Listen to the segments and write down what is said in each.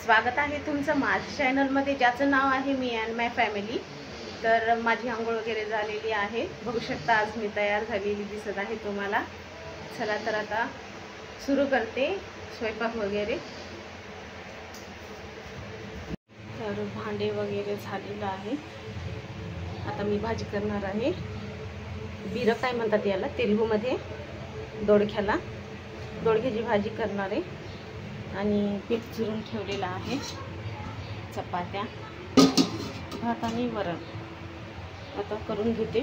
स्वागत आहे तुमचं माझ्या चॅनलमध्ये, ज्याचं नाव आहे मी अँड माय फॅमिली। तर माझी आंघोळ वगैरे झालेली आहे, बघू शकता आज मी तयार झालेली दिसत आहे तुम्हाला। चला तर आता सुरू करते स्वयंपाक वगैरे। तर भांडे वगैरे झालेलं आहे, आता मी भाजी करणार आहे। बिरं काय म्हणतात याला तेलुगूमध्ये, दोडक्याला, दोडक्याची भाजी करणार आहे। आणि पीठ चुरून ठेवलेलं आहे, चपात्या, भात आणि वरण आता करून घेते।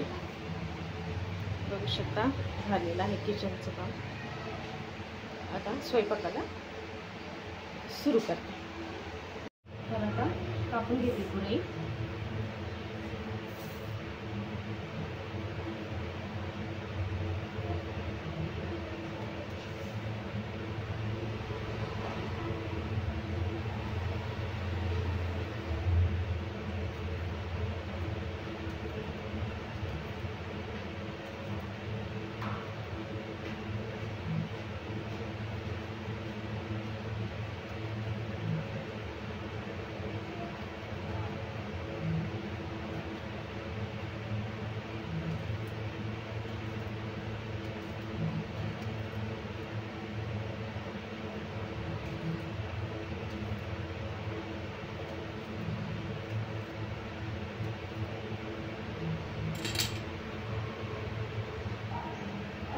बघू शकता झालेलं आहे किचनचं काम। आता स्वयंपाकाला सुरू करते। तर आता कापून घेते पुढे।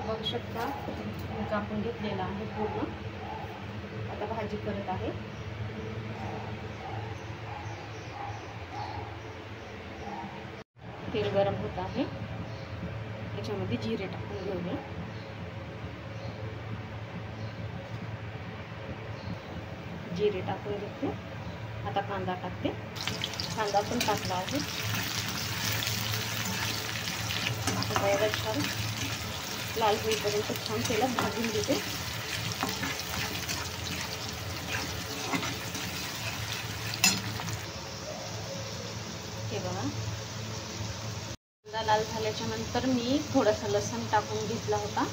बघू शकता मी कापून घेतलेला आहे पूर्ण। आता भाजी करत आहे। तेल गरम होत आहे, त्याच्यामध्ये जिरे टाकून घेऊया। जिरे टाकून घेते, आता कांदा टाकते। कांदा पण टाकला आहे, आता याला छान लाल होईपर्यंत छान तेलात भाजून घेते। हे बघा, कांदा लाल झाल्याच्या नंतर मी थोडासा लसूण टाकून घेतला होता।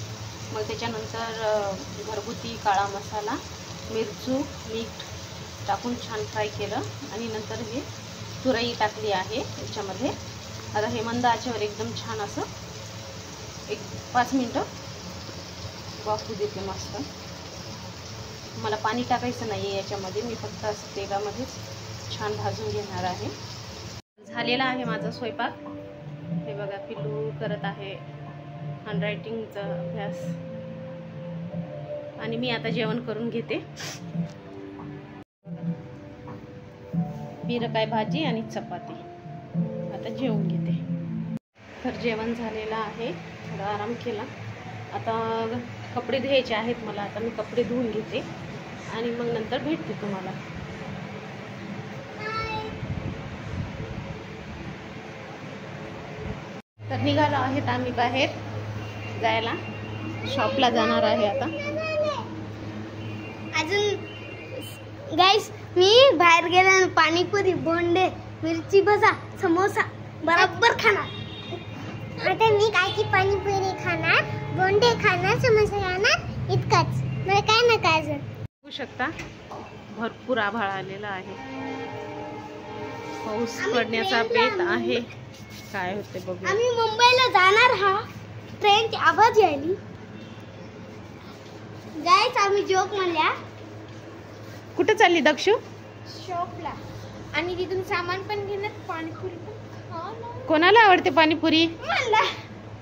मग त्याच्यानंतर घरगुती काळा मसाला, मिरचू, मीठ टाकून छान फ्राय केलं आणि नंतर हे तुरई टाकली आहे याच्यामध्ये। आता हे मंद आचेवर एकदम छान असं 5 मिनिटं वाफू देते मस्त। मला पाणी टाकायचं नाही आहे याच्यामध्ये, मी फक्त असं तेलामध्येच छान भाजून घेणार आहे। झालेला आहे माझा स्वयंपाक। हे बघा, पिल्लू करत आहे हँडरायटिंगचा अभ्यास आणि मी आता जेवण करून घेते। बीरकाय भाजी आणि चपाती, आता जेवून घेते। तर जेवण झालेलं आहे, थोडा आराम केला। आता कपडे धुवायचे आहेत मला, आता मी कपडे धुवून घेते आणि मग नंतर भेटते तुम्हाला। तर निघालो आहेत आम्ही बाहेर जायला, शॉपला जाणार आहे आता। अजून गाइस मी बाहेर गेल्यानं पाणीपुरी, बोंडे, मिरची भजा, समोसा बरोबर खाणार। आता मी काय की पाणीपुरी खाणार, बोंडे खाणार, समोसा खाणार, इतकंच, मला काय ना काय अजून। बघू शकता भरपूर आभाळ आलेला आहे, पाऊस पडण्याचा बेत आहे। काय होते बघू। आम्ही मुंबईला जाणार हा, ट्रेनची आवाज यायली गाइस। आम्ही जोक म्हणल्या कुठे चालली दक्षू? शॉपला, आणि तिथून सामान पण घेणार, पाणीपुरी पण। कोणाला आवडते पाणीपुरी?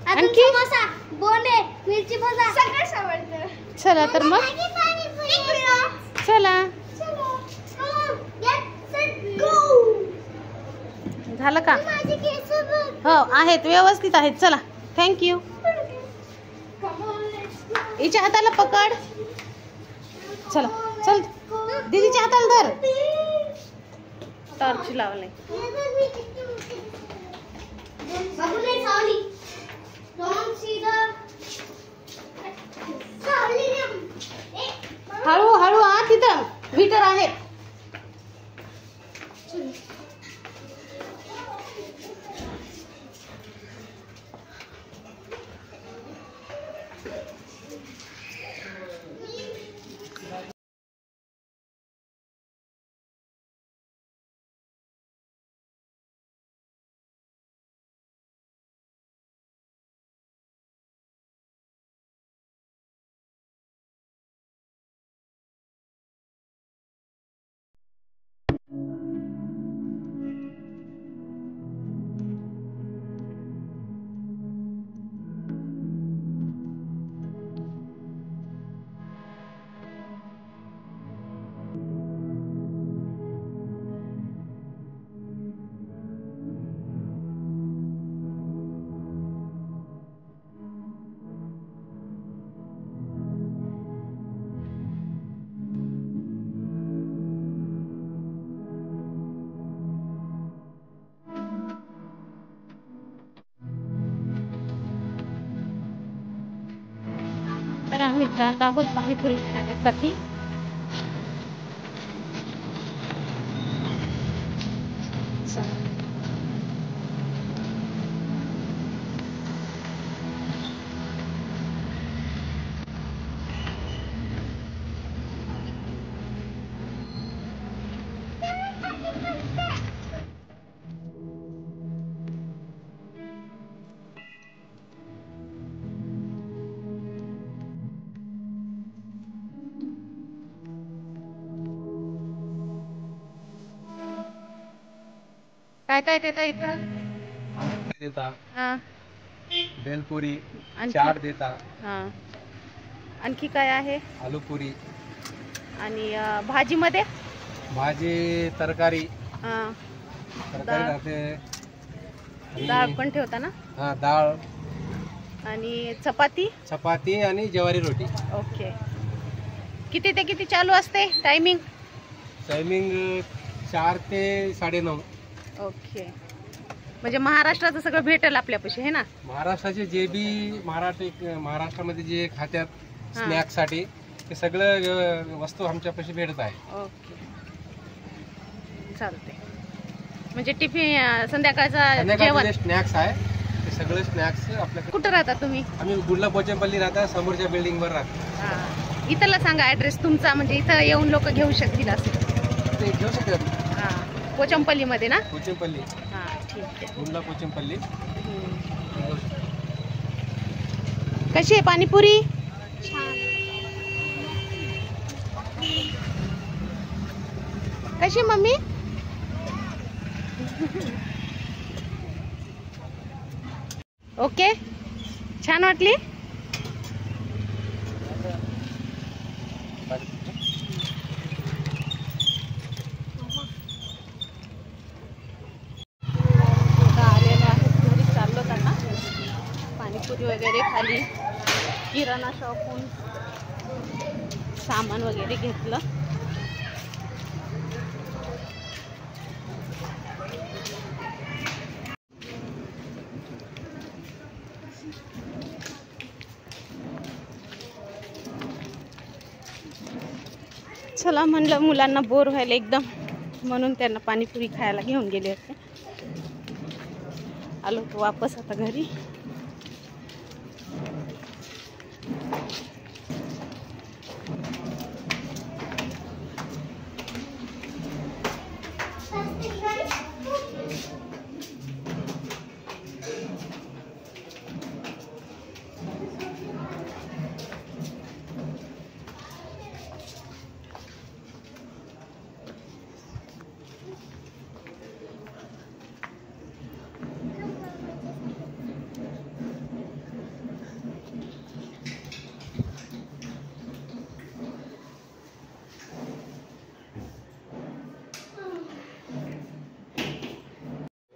आणखी समोसा, बोंडे, मिरची भजा सगळंच आवडतं। चला तर मग चला। झालं का? हो आहेत, व्यवस्थित आहेत। चला, थँक्यू। हिच्या हाताला पकड, चला चल, दीदीच्या हाताला धर। टॉर्च लावले। हळू हळू, हा तिथं मीटर आहे। आम्ही जात आहोत पाणीपुरी खाण्यासाठी. काय काय देता इथं? देता हा. भेलपुरी, आणखी? चाट देता, हा. आणखी काय आहे? आलू पुरी, आणि भाजीमध्ये? भाजी तरकारी हा. तरकारी राहते. डाळ पण ठेवता ना? हा, डाळ आणि चपाती? चपाती आणि ज्वारी रोटी. ओके. किती ते किती चालू असते टायमिंग? टायमिंग 4 ते 9:30. ओके. म्हणजे महाराष्ट्राचं सगळं भेटेल आपल्यापाशी आहे ना? महाराष्ट्राचे जे बी महाराष्ट्रामध्ये जे खात्यात हा. स्नॅक्स साठी ते सगळं वस्तू आमच्यापाशी भेटत आहे. ओके, चालते. म्हणजे टिफिन संध्याकाळचा जेवण संध्याकाळचे स्नॅक्स आहे ते सगळे स्नॅक्स आपल्याकडे. कुठं राहता तुम्ही? आम्ही गुडला पोचमपल्ली राहता, समोरच्या बिल्डिंग वर राहतो. हा. इथला सांगा ऍड्रेस तुमचा, म्हणजे इथं येऊन लोक घेऊ शकतील असं. ते घेऊ शकतात. हा. पोचमपल्ली मध्ये ना? पोचमपल्ली, हा, ठीक आहे. गुडला पोचमपल्ली. कशी आहे पाणीपुरी? कशी मम्मी? ओके, छान वाटली? आलेलो आहे घरी, चाललो त्यांना पाणीपुरी वगैरे खाली. किराणा शॉपहून सामान वगैरे घेतलं. चला म्हणलं, मुलांना बोर व्हायला एकदम, म्हणून त्यांना पाणीपुरी खायला घेऊन गेले होते. आलो तो वापस आता घरी.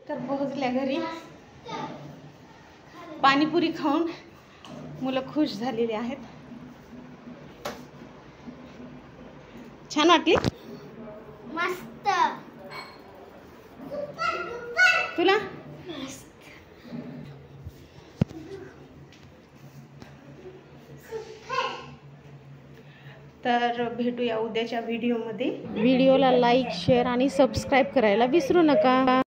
तर पोहोचल्या घरी. पाणीपुरी खाऊन मुलं खुश झालेली आहेत. छान वाटली? मस्त. तुला? तर भेटूया उद्याच्या व्हिडिओमध्ये. व्हिडिओला लाईक, शेअर आणि सबस्क्राईब करायला विसरू नका.